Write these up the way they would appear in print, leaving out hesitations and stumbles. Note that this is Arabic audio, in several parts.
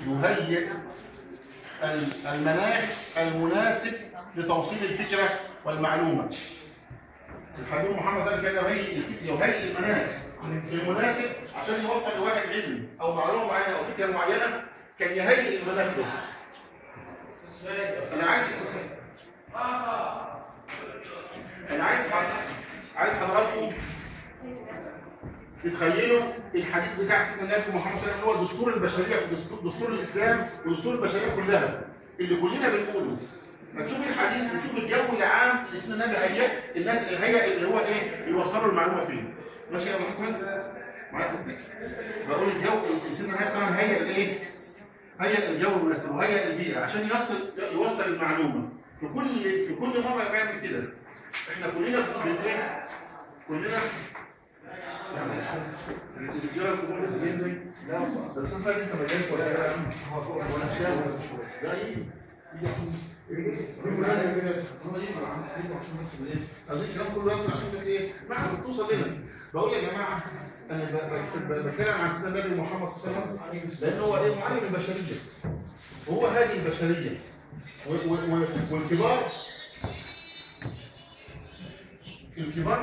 يهيئ المناخ المناسب لتوصيل الفكرة والمعلومة. الحبيب محمد صلى الله عليه وسلم يهيئ المناخ المناسب عشان يوصل لواحد علم أو معلومة معينة أو فكرة معينة، كان يهيئ المناخ ده. أنا عايز حضراتكم تتخيلوا الحديث بتاع سيدنا النبي محمد صلى الله عليه وسلم هو دستور البشريه، دستور الاسلام ودستور البشريه كلها اللي كلنا بنقوله. هتشوف الحديث وشوف الجو العام اللي سيدنا النبي هيئ الناس، اللي هو ايه؟ اللي وصلوا المعلومه فين. ماشي يا ابو حكمت؟ معاك؟ بقول الجو سيدنا النبي صلى الله عليه وسلم هيئ الايه؟ هيئ الجو المناسب وهيئ البيئه عشان يوصل المعلومه. في كل مره بيعمل كده. احنا كلنا ايه؟ كلنا الرجاله الكبار لسه جايين زي لا ده الاستاذ بقى لسه ما جايش ولا ايه؟ هو فوق ولا شاور ده ايه؟ عشان بس ايه؟ عايزين الكلام كله يصل عشان بس ايه؟ معلومه توصل لنا. بقول يا جماعه انا بتكلم عن سيدنا النبي محمد صلى الله عليه وسلم لان هو ايه؟ معلم البشريه. هو هادي البشريه والكبار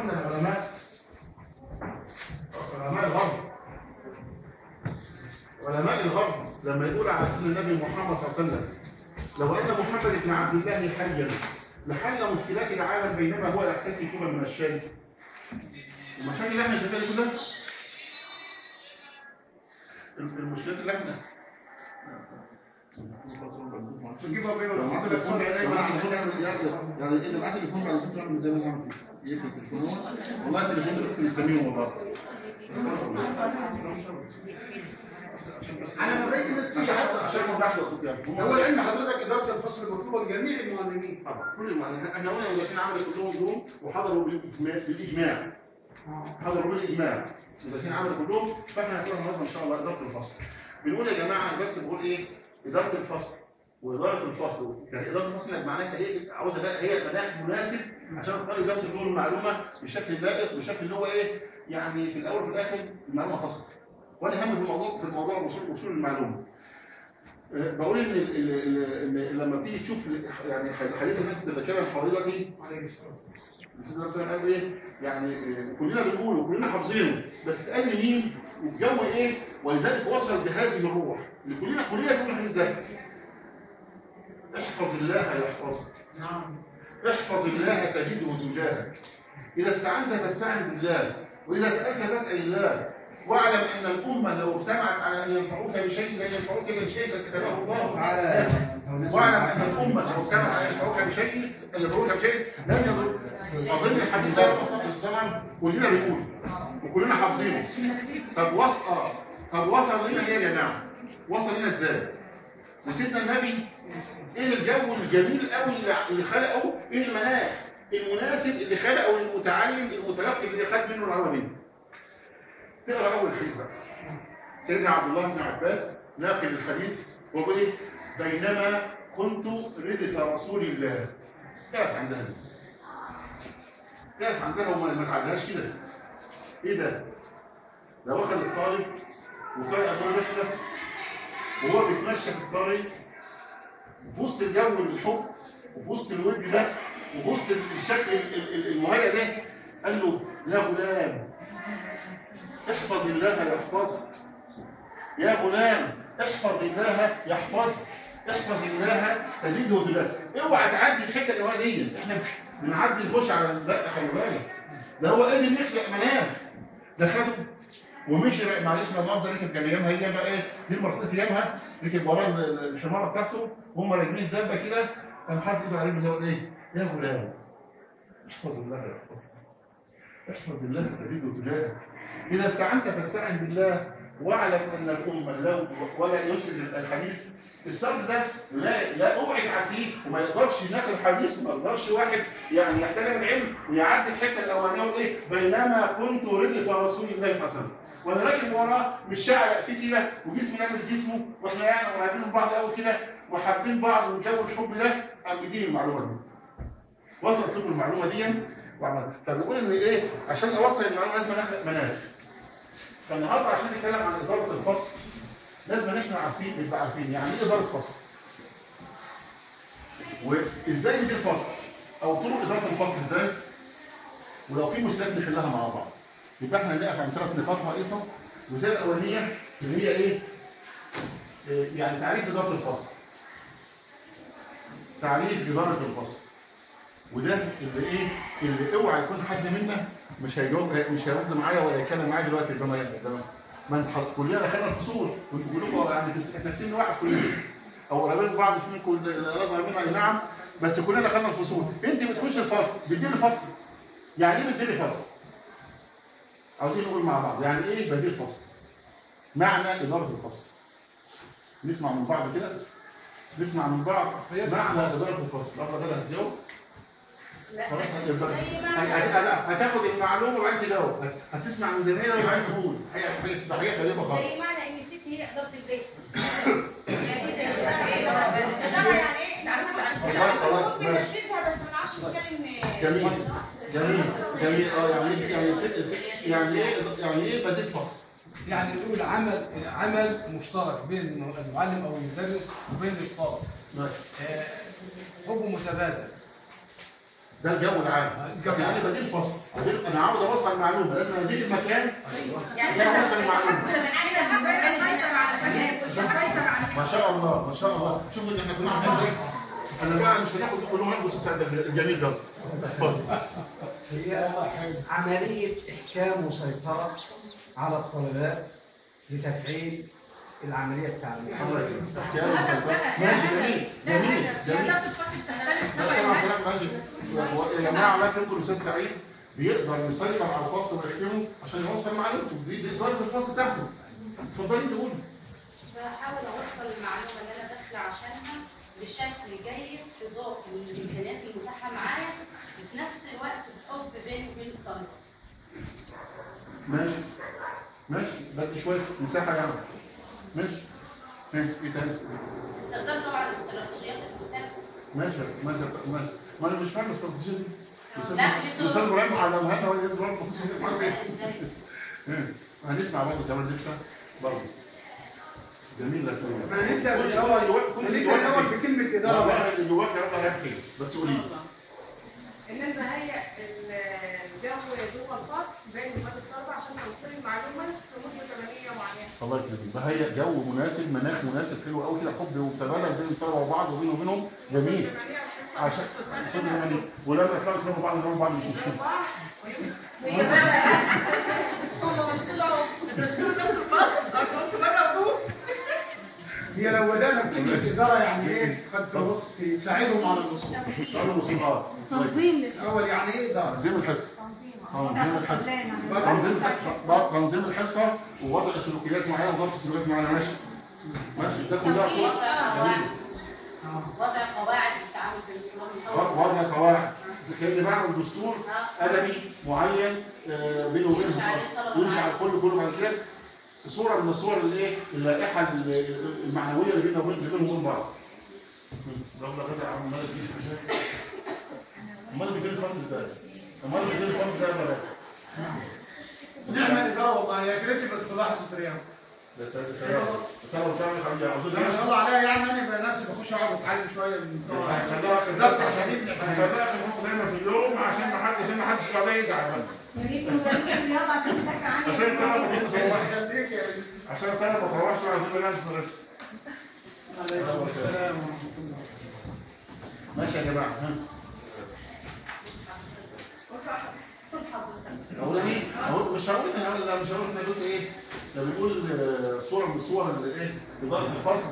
من العلماء، علماء الغرب لما يقول على سيدنا النبي محمد صلى الله عليه وسلم لو ان محمد بن عبد الله حيا لحل مشكلات العالم بينما هو يحتسي كوبا من الشاي. المشاكل اللي احنا شايفينها كلها المشكلات اللي احنا نجيبها بين التليفون يعني اللي معاه تليفون بعد الفكره من زي ما عمل كده يقفل التليفون. والله التليفون ده ممكن يسميهم والله. على ما بقيت الناس تيجي حتى عشان ما نضيعش وقتك. هو علم حضرتك اداره الفصل المطلوبه لجميع المعلمين. كل المعلمين احنا قلنا المدرسين عملوا كلهم دول وحضروا بالاجماع. حضروا بالاجماع. المدرسين عملوا كلهم، فاحنا هنقول النهارده ان شاء الله اداره الفصل. بنقول يا جماعه انا بس بقول ايه؟ اداره الفصل واداره الفصل، يعني اداره الفصل معناها هي عاوزه هي مناخ مناسب عشان الطالب يصل له المعلومه بشكل لائق، بشكل اللي هو ايه؟ يعني في الاول وفي الاخر المعلومه تصل. وانا هم في الموضوع وصول المعلومه. بقول ان لما بتيجي تشوف يعني الحديث اللي انت بتتكلم حواليه دلوقتي عليه الصلاه قال ايه؟ يعني كلنا بنقوله وكلنا حافظينه، بس اتقال مين وفي جو ايه؟ ولذلك وصل بهذه الروح اللي كلنا بنقول الحديث ده. احفظ الله يحفظك. نعم. احفظ الله تجده تجاهك. اذا استعنت فاستعن بالله، واذا سالت فاسال الله. واعلم ان الامه لو اجتمعت على ان ينفعوك بشيء لن ينفعوك الا بشيء قد كتبه الله. واعلم ان الامه لو اجتمعت على ان ينفعوك بشيء ان يضروك بشيء لن يضروك. اظن الحديث ده كلنا بنقوله وكلنا حافظينه. طب وصل لنا ايه يا جماعه؟ وصل لنا ازاي؟ وسيدنا النبي ايه الجو الجميل قوي اللي خلقه؟ ايه المناخ المناسب اللي خلقه المتعلم المتلقي اللي خد منه المعلومه دي؟ تقرا اول حديث بقى. سيدنا عبد الله بن عباس ناقل الحديث ويقول ايه؟ بينما كنت ردف رسول الله. تعرف عندها دي. تعرف عندها وما تعدهاش كده. ايه ده؟ ده واخد الطالب وطالع ابوه رحله وهو بيتمشى في الطريق وفي وسط الجو الحب وفي وسط الود ده وفي وسط الشكل المهيأ ده قال له يا غلام احفظ الله يحفظك. يا غلام احفظ الله يحفظك. احفظ الله تجده تجاهك. اوعى تعدي الحته الاولانيه دي. احنا بنعدي نخش على لا خلي بالك. ده هو قادر يخلق مناخ. ده خده ومشي معلش لا مؤاخذه ركب كان ايامها هي بقى ايه؟ دي المرسيدس ايامها ركب وراه الحماره بتاعته وهم راكبين الدبه كده قام حاطط ايده على رجله ايه؟ يا غلام احفظ الله يحفظك. احفظ الله تجده تجاهك. إذا استعنت فاستعن بالله واعلم أن الأمة لو ولا يسرد الحديث السرد ده لا اوعي تعديه وما يقدرش ينقل الحديث وما يقدرش واحد يعني يحترم العلم ويعدي الحته الاولانيه ويقول ايه؟ بينما كنت ردف رسول الله صلى الله عليه وسلم وانا راكب وراه مش شعر فيه كده وجسمي لامس جسمه واحنا يعني قريبين من بعض قوي كده وحابين بعض وجو الحب ده قام بيديني المعلومه دي. وصلت لكم المعلومه دي وعملت. فبنقول ان ايه؟ عشان اوصل المعلومه لازم اخلق مناخ. فالنهارده عشان نتكلم عن اداره الفصل لازم ان احنا نبقى عارفين يعني ايه اداره فصل. وازاي ندير فصل او طرق اداره الفصل ازاي؟ ولو في مشكلات نحلها مع بعض. يبقى احنا هنقف عند 3 نقاط رئيسه. الجزئيه الاولانيه اللي هي ايه؟ يعني تعريف اداره الفصل. تعريف اداره الفصل. وده اللي ايه؟ اللي اوعى يكون حد منا مش هيرد معايا ولا يتكلم معايا دلوقتي ما انت كلنا دخلنا الفصول وانتوا كلكم يعني احنا في سن واحد كلنا او قريبين من بعض، في منكم الاصغر منا اي نعم، بس كلنا دخلنا الفصول. انت بتخش الفصل بتدير فصل. يعني ايه بتدير فصل؟ عاوزين نقول مع بعض يعني ايه بدير فصل؟ معنى اداره الفصل. نسمع من بعض كده، نسمع من بعض معنى اداره الفصل. رفض كده هتجاوب؟ خلاص هتاخد المعلومه وبعدين تجاوب، هتسمع من زميلها وبعدين تقول حاجه غريبه خالص. زي معنى ان الست هي اداره البيت. يعني ايه؟ ممكن ننفذها بس ما نعرفش نتكلم. جميل يعني ايه بديل فصل؟ يعني نقول عمل مشترك بين المعلم او المدرس وبين الطالب. ماشي. حب متبادل. ده الجو العام. يعني بديل فصل. انا عاوز اوصل المعلومه، لازم ادير المكان يعني اوصل المعلومه. ما شاء الله ما شاء الله. شوفوا ان احنا كنا عاملين ازاي. انا بقى مش هناخد كلهم هنبص السعد الجميل ده. اتفضل. هي عملية إحكام وسيطرة على الطلبات لتفعيل العملية التعليمية. ماشي جميل. يا جماعه الله يكرمكم الاستاذ سعيد بيقدر يسيطر على الفصل ويحكمه عشان يوصل معلومته، دي اداره الفصل بتاعته. اتفضلي انت قولي. بحاول اوصل المعلومه اللي انا داخله عشانها بشكل جيد في ضوء الامكانيات المتاحه معايا وفي نفس الوقت بحب بيني وبين الطالب. ماشي بس شويه مساحه يعني. ماشي. ايه تاني؟ استخدام طبعا الاستراتيجيات المتاحه. ماشي. ما انا مش فاهم الاستراتيجيه دي. لا الاستاذ ابراهيم علمها لنا ولا لسه برضه هنسمع برضه كمان لسه برضه. جميل لك. ما انت الاول بكلمه اداره بس. اللي جواك يلا هيحكي بس قولي لي. ان انا بهيئ الجو جوه الفصل بين اخوات الطلبه عشان توصل المعلومه في مده زمنيه معينه. الله يكرمك. بهيئ جو مناسب، مناخ مناسب حلو قوي كده، حب وتبادل بين الطلبه وبعض وبينهم جميل. عشان ولما يطلعوا يكرموا بعض يكرموا بعض مش مشكله. هي بقى هم مش طلعوا الدكتور ده في الفصل كنت بره ابوه. هي لو بدانا بكلمه اداره يعني ايه؟ قد تساعدهم على الوصول. قالوا موسيقى. تنظيم اول يعني ايه اداره؟ تنظيم الحصه. تنظيم الحصه ووضع سلوكيات معينه وضبط سلوكيات معينه. ماشي ده كلها وضع قواعد التعامل بالطلاب. وضع قواعد كأني بعمل دستور ادبي معين بينه وبينهم ويمشي على كله بعد كده صوره من الصور الايه اللائحه المعنويه اللي بيننا وبين بعض. لو غدا يا عم مالك فيش مشاكل. امال بيجي الفصل ازاي؟ ولا نعمل اداره والله يا ريت تبقى تلاحظ الرياض. يا ساتر ما شاء الله عليها يعني انا بقى نفسي بخش اقعد اتعلم شويه من درس الحديث. خليها في الفصل دايما في اليوم عشان ما حدش بعدها يزعل. نجيب مدرس الرياضه عشان تذاكر عني. عشان الطلبه ما تروحش عايزين ننام في الرسم. عليكم السلام ورحمه الله. ماشي يا جماعه. مش هقول ان بس ايه ده بيقول صوره من الصور اللي ايه اداره الفصل.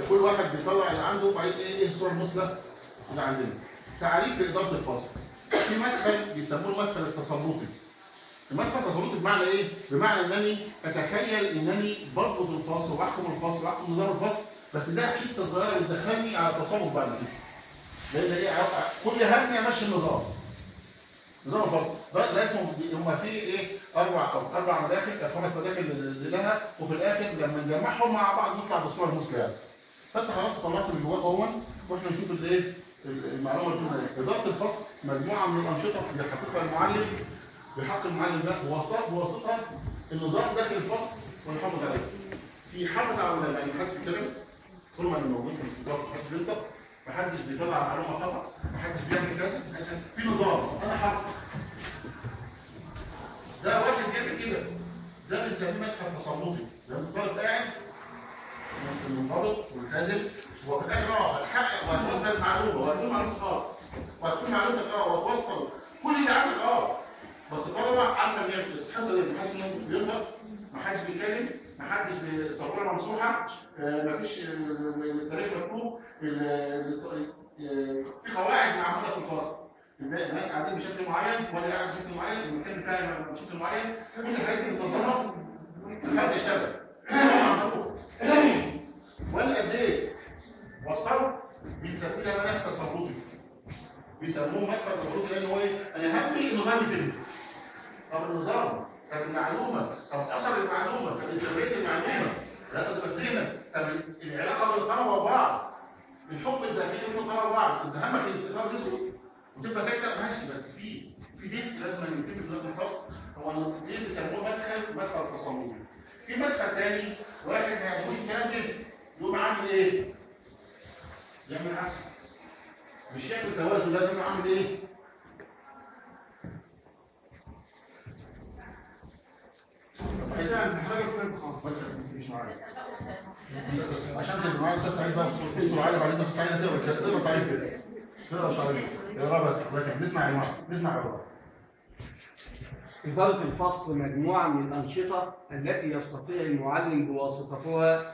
كل واحد بيطلع اللي عنده وبعدين ايه الصوره المثلى اللي عندنا. تعريف اداره الفصل. في مدخل بيسموه المدخل التسلطي. المدخل التسلطي بمعنى ايه؟ بمعنى انني اتخيل انني بربط الفصل واحكم الفصل واحكم نظام الفصل، بس ده حته صغيره بتدخلني على التصرف بعد كده. لان ايه كل همي امشي النظام. نظام الفصل ده اسمه هم فيه ايه؟ اربع مداخل 5 مداخل لها، وفي الاخر لما نجمعهم مع بعض نطلع بالصوره المثلى يعني. فانت حضرتك طلعت اللي جواك اهون واحنا نشوف الايه؟ المعلومه اللي قلنا ايه؟ اداره الفصل مجموعه من الانشطه بيحققها المعلم، بيحقق المعلم ده بواسطتها النظام داخل الفصل ويحافظ عليه. بيحافظ على زي ما الناس بتتكلم، طول ما اللي موجود في الدكتور في الحاسب بينطق، محدش بيطلع معلومه خطا، محدش بيعمل كذا، في نظام انا حاطط. ده واحد بيعمل كده، ده بنسميه مدخل تسلطي، لما الطالب قاعد منضبط ملتزم، هو في الاخر هتحقق وهتوصل المعلومه وهتكون معلومتك وهتكون معلومتك وهتوصل كل اللي عندك بس الطلبه عارفه ان هي الحصه اللي محدش بينطق، محدش بيتكلم، محدش بيصورها ممسوحه، مفيش التاريخ مكتوب، في قواعد معموله في الفصل. البنات قاعدين بشكل معين وانا قاعد بشكل معين، المكان بتاعي بشكل معين، كل الحاجات دي منتظمه خلت اشتغل. ولا قد ايه؟ وصلت بنسميها مدخل تسلطي. بيسموه مدخل تسلطي لان هو ايه؟ انا همي النظام يتم. طب النظام، طب المعلومه، طب اثر المعلومه، طب سريه المعلومه، لازم تبقى فاهمها، طب العلاقه بين الطلبه وبعض، الحب الداخلي بين الطلبه وبعض، انت همك الاستقرار يسكت وتبقى ساكته ماشي، بس في دفء لازم يتم في نقطه الفصل، هو ايه بيسموه مدخل تسلطي. في مدخل تاني واحد ما يعجبوش الكلام ده يقوم عامل ايه؟ يعمل عكسه. مش يعمل توازن، لازم عامل ايه؟ مش معايا عشان تبقى معايا استاذ سعيد بقى اصبر علي بعد اذنك. سعيد هتقرا كده، تقرا تعريف كده، تقرا تعريف، اقرا بس لكن نسمع يا جماعه، نسمع يا جماعه. إدارة الفصل مجموعة من الأنشطة التي يستطيع المعلم بواسطتها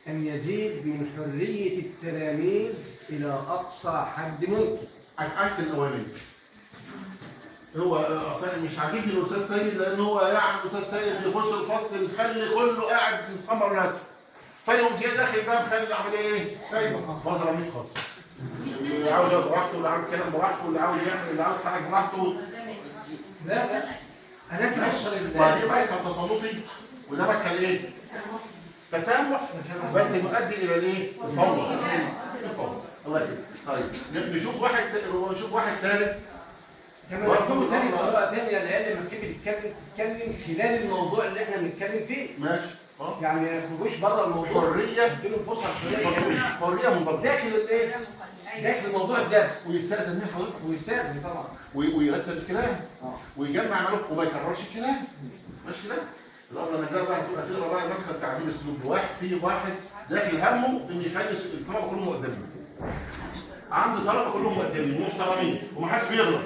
أن يزيد من حرية التلاميذ إلى أقصى حد ممكن. عكس الأولاني. هو أصلا مش عاجبني الأستاذ سيد لأن هو يعني الأستاذ سيد بيخش الفصل يخلي كله قاعد مصمم نفسه. فأنا قمت جاي داخل بقى مخلي أعمل إيه؟ سيد بظهر 100 خالص. اللي عاوز يقعد براحته، واللي عاوز يتكلم براحته، واللي عاوز يعمل، اللي عاوز يتحرك براحته. لا أنا بوصل ودي مدخل تسلطي وده مدخل إيه؟ تسامح بس يؤدي إلى الإيه؟ الفوضى. الله يكرمك. طيب نشوف واحد ثالث. كمان مكتوب تاني بطريقه ثانيه لان لما تحب تتكلم خلال الموضوع اللي احنا بنتكلم فيه. ماشي. يعني ما يخرجوش بره الموضوع. حريه. اديله فرصه حريه منضبطه. داخل الايه؟ داخل موضوع الدرس. ويستأذن من حضرتك. ويستأذن طبعا. ويرتب الكلام. ويجمع معلومات وما يكررش الكلام. ماشي كده؟ الأمر لما جاء بقى تقرا بقى مدخل تعديل السلوك. في واحد داخل همه ان يخلي الطلبه كلهم مقدمين. عنده طلبه كلهم مقدمين محترمين ومحدش بيغلط.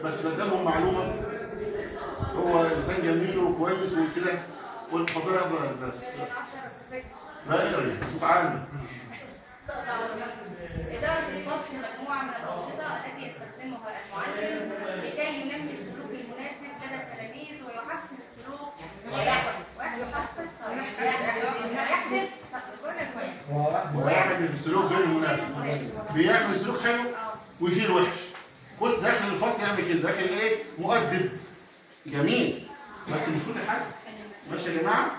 بس قدامهم معلومه هو انسان جميل وكويس وكده. والفضل يا ابو لا يقري صوت عالي. إدارة الفصل مجموعة من الأنشطة التي يستخدمها المعلم لكي ينمي السلوك المناسب لدى التلاميذ ويحسن السلوك ويعمل السلوك غير المناسب. بيعمل سلوك حلو ويشيل وحش. كل داخل الفصل يعمل كده، داخل ايه؟ مؤدب جميل بس مش كل حاجه. ماشي يا جماعه؟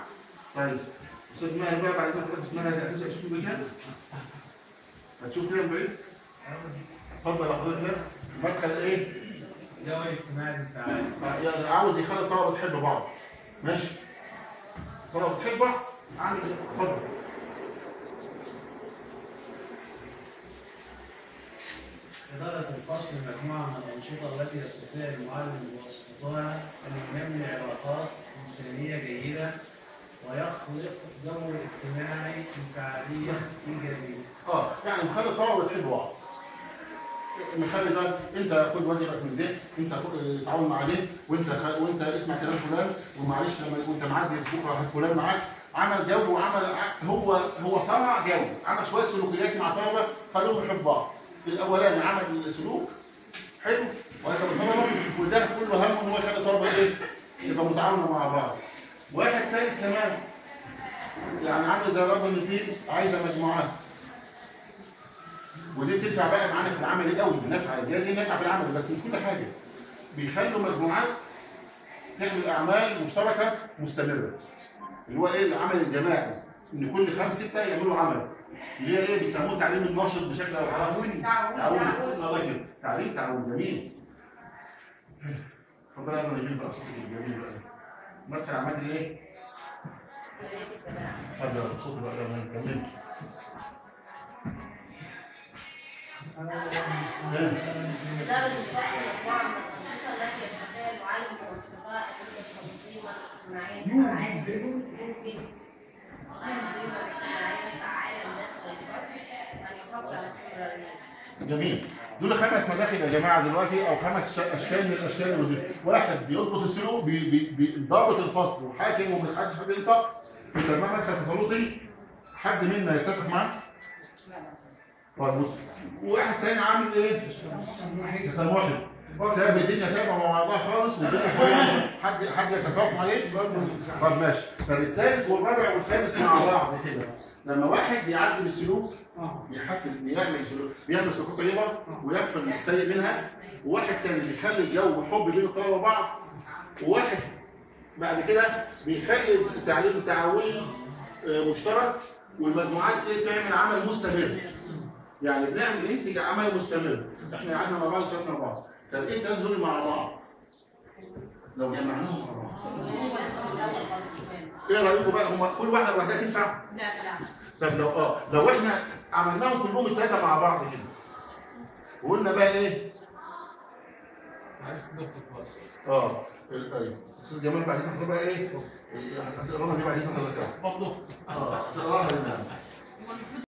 طيب استاذ ماهر بقى بعد اذنك اسمها هتشوف تشوف بالكده؟ هتشوف كده من بعيد؟ اتفضل يا حضرتك كده. مدخل ايه؟ الجو الاجتماعي للتعليم. يعني عاوز يخلي الطلبه تحب بعض. ماشي؟ الطلبه تحب بعض؟ عامل كده، اتفضل. إدارة الفصل مجموعة من الأنشطة التي يستطيع المعلم بواسطتها أن ينمي علاقات إنسانية جيدة ويخلق جو اجتماعي بفعالية إيجابية. يعني نخلي الطلبة تحب بعض. نخلي ده انت خد واجبك من ده، انت تعاون مع ده، وانت اسمع كلام فلان، ومعلش لما وانت معدي بكره هات فلان معاك. عمل جو وعمل هو صنع جو، عمل شويه سلوكيات مع طلبه خلوهم يحبوا بعض. الاولاني عمل سلوك حلو وهكذا الطلبه، وده كله همه ان هو يخلي الطلبه ايه؟ يبقى متعاونه مع بعض. واحد ثالث كمان يعني عامل زي رب النفيل عايزه مجموعات. ودي بتنفع بقى معانا في العمل قوي، نافعه دي نافعه في العمل بس مش كل حاجه. بيخلوا مجموعات تعمل اعمال مشتركه مستمره. اللي هو ايه؟ العمل الجماعي، ان كل 5 6 يعملوا عمل. اللي هي ايه؟ بيسموه تعليم الناشط بشكل او تعاوني. الله يكرمك. تعليم جميل. اتفضل يا ابن الجميل بقى صوتك الجميل بقى. مدخل عمل ايه؟ حياه الجماعه. هذا الصوت بقى لما نكمل. إدارة الفصل مجموعة من الأنشطة التي يستطيع المعلم والأصدقاء التنظيم الاجتماعي الاجتماعية فعالة داخل الفصل وأن يحافظ على استمراريته. جميل. دول 5 مداخل يا جماعه دلوقتي، او 5 اشكال من الاشكال الوظيفيه. واحد بيضبط السلوك، بيضبط الفصل وحاكم وما بيخليش حد ينطق، بيسموه مدخل تسلطي. حد منا يتفق معاه؟ طيب بص، وواحد تاني عامل ايه؟ تسامحي. ساب الدنيا سايبه مع بعضها خالص والدنيا كويسه. حد يتفق عليه؟ طب ماشي. طب الثالث والرابع والخامس مع بعض كده. لما واحد بيعدل السلوك بيحفز، بيعمل سلوكات طيبه ويقبل السيء منها، وواحد تاني بيخلي الجو حب بين الطلبه وبعض، وواحد بعد كده بيخلي التعليم التعاوني مشترك، والمجموعات ايه تعمل عمل مستمر. يعني بنعمل ننتج عمل مستمر. احنا قعدنا مع بعض وشربنا مع بعض. طب ايه الثلاثه دول مع بعض؟ لو جمعناهم مع بعض. ايه رايكم بقى؟ هم كل واحده لوحدها تنفع؟ لا. طب لو احنا عملناهم كلهم الثلاثه مع بعض كده وقلنا بقى ايه؟ عارف ضبط الفصل. ايوه. استاذ جمال بعد اذنك بقى ايه؟ هتقراها دي بعد اذنك حضرتك. برضه هتقراها لنا.